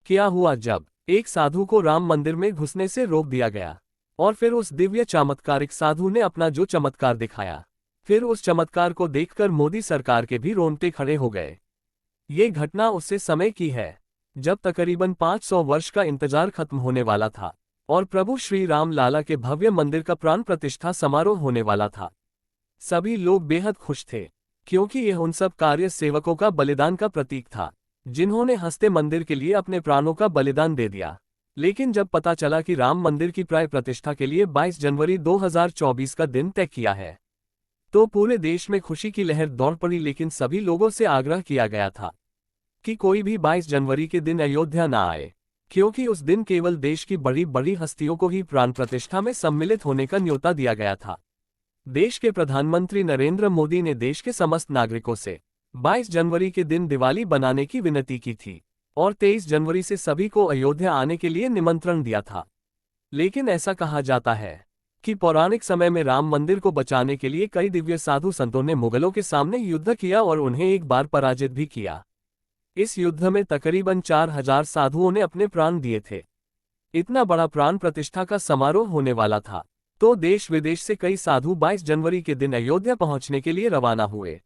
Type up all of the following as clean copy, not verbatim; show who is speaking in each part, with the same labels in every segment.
Speaker 1: क्या हुआ जब एक साधु को राम मंदिर में घुसने से रोक दिया गया और फिर उस दिव्य चमत्कारिक साधु ने अपना जो चमत्कार दिखाया, फिर उस चमत्कार को देखकर मोदी सरकार के भी रोंगटे खड़े हो गए। ये घटना उससे समय की है जब तकरीबन 500 वर्ष का इंतजार खत्म होने वाला था और प्रभु श्री राम लाला के भव्य मंदिर का प्राण प्रतिष्ठा समारोह होने वाला था। सभी लोग बेहद खुश थे क्योंकि यह उन सब कार्य सेवकों का बलिदान का प्रतीक था जिन्होंने हंसते मंदिर के लिए अपने प्राणों का बलिदान दे दिया। लेकिन जब पता चला कि राम मंदिर की प्राय प्रतिष्ठा के लिए 22 जनवरी 2024 का दिन तय किया है, तो पूरे देश में खुशी की लहर दौड़ पड़ी। लेकिन सभी लोगों से आग्रह किया गया था कि कोई भी 22 जनवरी के दिन अयोध्या न आए, क्योंकि उस दिन केवल देश की बड़ी बड़ी हस्तियों को ही प्राण प्रतिष्ठा में सम्मिलित होने का न्योता दिया गया था। देश के प्रधानमंत्री नरेंद्र मोदी ने देश के समस्त नागरिकों से 22 जनवरी के दिन दिवाली बनाने की विनती की थी और 23 जनवरी से सभी को अयोध्या आने के लिए निमंत्रण दिया था। लेकिन ऐसा कहा जाता है कि पौराणिक समय में राम मंदिर को बचाने के लिए कई दिव्य साधु संतों ने मुगलों के सामने युद्ध किया और उन्हें एक बार पराजित भी किया। इस युद्ध में तकरीबन 4000 साधुओं ने अपने प्राण दिए थे। इतना बड़ा प्राण प्रतिष्ठा का समारोह होने वाला था, तो देश विदेश से कई साधु 22 जनवरी के दिन अयोध्या पहुंचने के लिए रवाना हुए।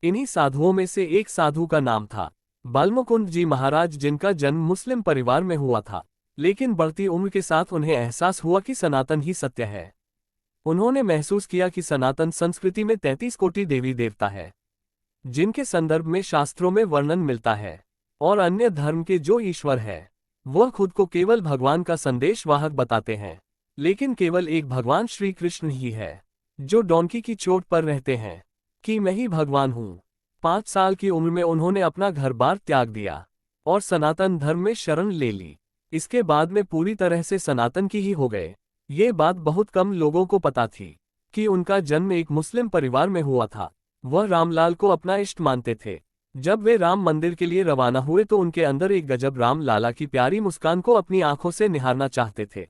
Speaker 1: इन्हीं साधुओं में से एक साधु का नाम था बालमुकुंद जी महाराज, जिनका जन्म मुस्लिम परिवार में हुआ था, लेकिन बढ़ती उम्र के साथ उन्हें एहसास हुआ कि सनातन ही सत्य है। उन्होंने महसूस किया कि सनातन संस्कृति में 33 कोटि देवी देवता है जिनके संदर्भ में शास्त्रों में वर्णन मिलता है, और अन्य धर्म के जो ईश्वर है वह खुद को केवल भगवान का संदेशवाहक बताते हैं। लेकिन केवल एक भगवान श्री कृष्ण ही है जो डोंकी की चोट पर रहते हैं कि मैं ही भगवान हूँ। 5 साल की उम्र में उन्होंने अपना घर बार त्याग दिया और सनातन धर्म में शरण ले ली। इसके बाद में पूरी तरह से सनातन की ही हो गए। ये बात बहुत कम लोगों को पता थी कि उनका जन्म एक मुस्लिम परिवार में हुआ था। वह रामलाल को अपना इष्ट मानते थे। जब वे राम मंदिर के लिए रवाना हुए तो उनके अंदर एक गजब राम लाला की प्यारी मुस्कान को अपनी आंखों से निहारना चाहते थे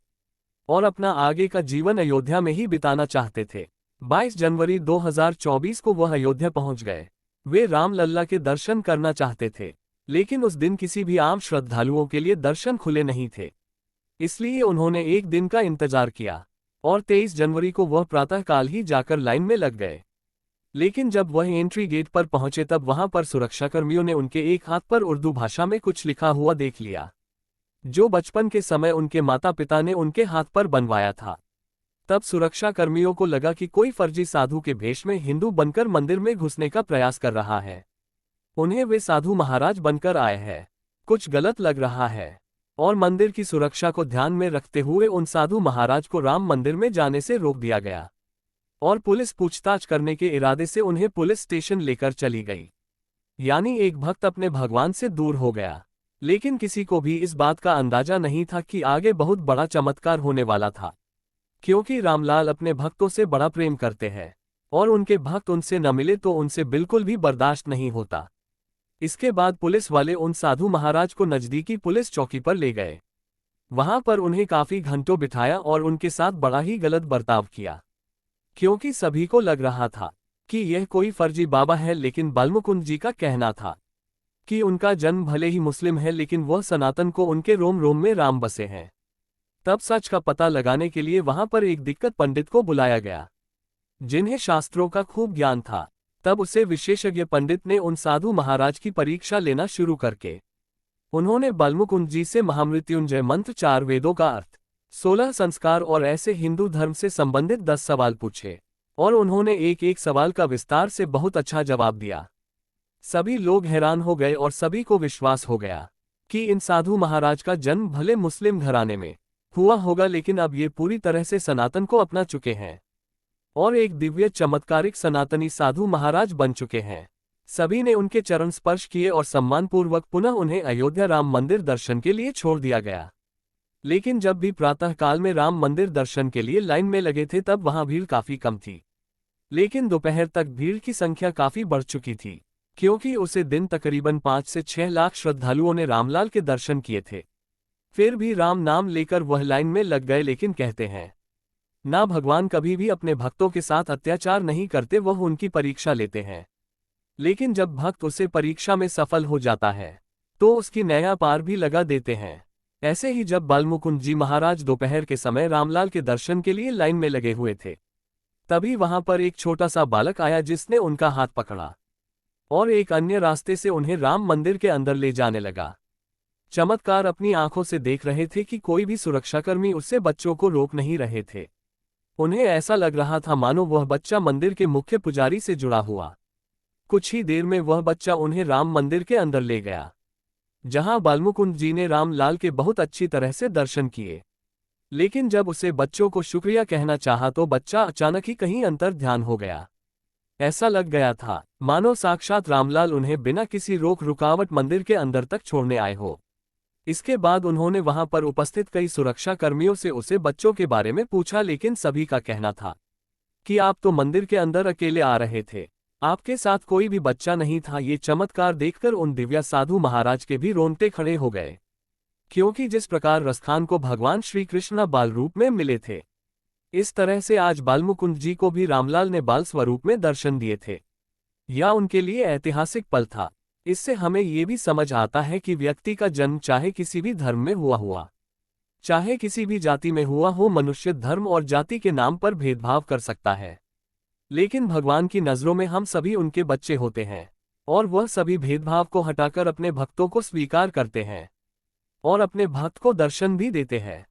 Speaker 1: और अपना आगे का जीवन अयोध्या में ही बिताना चाहते थे। 22 जनवरी 2024 को वह अयोध्या पहुंच गए। वे राम लल्ला के दर्शन करना चाहते थे, लेकिन उस दिन किसी भी आम श्रद्धालुओं के लिए दर्शन खुले नहीं थे। इसलिए उन्होंने एक दिन का इंतजार किया और 23 जनवरी को वह प्रातःकाल ही जाकर लाइन में लग गए। लेकिन जब वह एंट्री गेट पर पहुंचे तब वहां पर सुरक्षाकर्मियों ने उनके एक हाथ पर उर्दू भाषा में कुछ लिखा हुआ देख लिया, जो बचपन के समय उनके माता पिता ने उनके हाथ पर बनवाया था। तब सुरक्षाकर्मियों को लगा कि कोई फर्जी साधु के भेष में हिंदू बनकर मंदिर में घुसने का प्रयास कर रहा है। उन्हें वे साधु महाराज बनकर आए हैं, कुछ गलत लग रहा है, और मंदिर की सुरक्षा को ध्यान में रखते हुए उन साधु महाराज को राम मंदिर में जाने से रोक दिया गया और पुलिस पूछताछ करने के इरादे से उन्हें पुलिस स्टेशन लेकर चली गई। यानी एक भक्त अपने भगवान से दूर हो गया। लेकिन किसी को भी इस बात का अंदाजा नहीं था कि आगे बहुत बड़ा चमत्कार होने वाला था, क्योंकि रामलाल अपने भक्तों से बड़ा प्रेम करते हैं और उनके भक्त उनसे न मिले तो उनसे बिल्कुल भी बर्दाश्त नहीं होता। इसके बाद पुलिस वाले उन साधु महाराज को नजदीकी पुलिस चौकी पर ले गए। वहां पर उन्हें काफी घंटों बिठाया और उनके साथ बड़ा ही गलत बर्ताव किया, क्योंकि सभी को लग रहा था कि यह कोई फर्जी बाबा है। लेकिन बालमुकुंद जी का कहना था कि उनका जन्म भले ही मुस्लिम है, लेकिन वह सनातन को उनके रोम रोम में राम बसे हैं। तब सच का पता लगाने के लिए वहां पर एक दिक्कत पंडित को बुलाया गया, जिन्हें शास्त्रों का खूब ज्ञान था। तब उसे विशेषज्ञ पंडित ने उन साधु महाराज की परीक्षा लेना शुरू करके उन्होंने बालमुकुंद जी से महामृत्युंजय मंत्र, 4 वेदों का अर्थ, 16 संस्कार और ऐसे हिंदू धर्म से संबंधित 10 सवाल पूछे और उन्होंने एक एक सवाल का विस्तार से बहुत अच्छा जवाब दिया। सभी लोग हैरान हो गए और सभी को विश्वास हो गया कि इन साधु महाराज का जन्म भले मुस्लिम घराने में हुआ होगा, लेकिन अब ये पूरी तरह से सनातन को अपना चुके हैं और एक दिव्य चमत्कारिक सनातनी साधु महाराज बन चुके हैं। सभी ने उनके चरण स्पर्श किए और सम्मानपूर्वक पुनः उन्हें अयोध्या राम मंदिर दर्शन के लिए छोड़ दिया गया। लेकिन जब भी प्रातःकाल में राम मंदिर दर्शन के लिए लाइन में लगे थे तब वहां भीड़ काफी कम थी, लेकिन दोपहर तक भीड़ की संख्या काफी बढ़ चुकी थी, क्योंकि उसे दिन तकरीबन 5 से 6 लाख श्रद्धालुओं ने रामलाल के दर्शन किए थे। फिर भी राम नाम लेकर वह लाइन में लग गए, लेकिन कहते हैं ना, भगवान कभी भी अपने भक्तों के साथ अत्याचार नहीं करते, वह उनकी परीक्षा लेते हैं। लेकिन जब भक्त उसे परीक्षा में सफल हो जाता है तो उसकी नया पार भी लगा देते हैं। ऐसे ही जब बालमुकुंद जी महाराज दोपहर के समय रामलाल के दर्शन के लिए लाइन में लगे हुए थे, तभी वहां पर एक छोटा सा बालक आया जिसने उनका हाथ पकड़ा और एक अन्य रास्ते से उन्हें राम मंदिर के अंदर ले जाने लगा। चमत्कार अपनी आंखों से देख रहे थे कि कोई भी सुरक्षाकर्मी उससे बच्चों को रोक नहीं रहे थे। उन्हें ऐसा लग रहा था मानो वह बच्चा मंदिर के मुख्य पुजारी से जुड़ा हुआ। कुछ ही देर में वह बच्चा उन्हें राम मंदिर के अंदर ले गया, जहां बालमुकुंद जी ने रामलाल के बहुत अच्छी तरह से दर्शन किए। लेकिन जब उसे बच्चों को शुक्रिया कहना चाहा तो बच्चा अचानक ही कहीं अंतर ध्यान हो गया। ऐसा लग गया था मानो साक्षात रामलाल उन्हें बिना किसी रोक रुकावट मंदिर के अंदर तक छोड़ने आए हो। इसके बाद उन्होंने वहां पर उपस्थित कई सुरक्षा कर्मियों से उसे बच्चों के बारे में पूछा, लेकिन सभी का कहना था कि आप तो मंदिर के अंदर अकेले आ रहे थे, आपके साथ कोई भी बच्चा नहीं था। ये चमत्कार देखकर उन दिव्या साधु महाराज के भी रोंगटे खड़े हो गए, क्योंकि जिस प्रकार रसखान को भगवान श्री कृष्ण बाल रूप में मिले थे, इस तरह से आज बालमुकुंद जी को भी रामलाल ने बाल स्वरूप में दर्शन दिए थे। यह उनके लिए ऐतिहासिक पल था। इससे हमें ये भी समझ आता है कि व्यक्ति का जन्म चाहे किसी भी धर्म में हुआ, चाहे किसी भी जाति में हुआ हो, मनुष्य धर्म और जाति के नाम पर भेदभाव कर सकता है, लेकिन भगवान की नज़रों में हम सभी उनके बच्चे होते हैं और वह सभी भेदभाव को हटाकर अपने भक्तों को स्वीकार करते हैं और अपने भक्त को दर्शन भी देते हैं।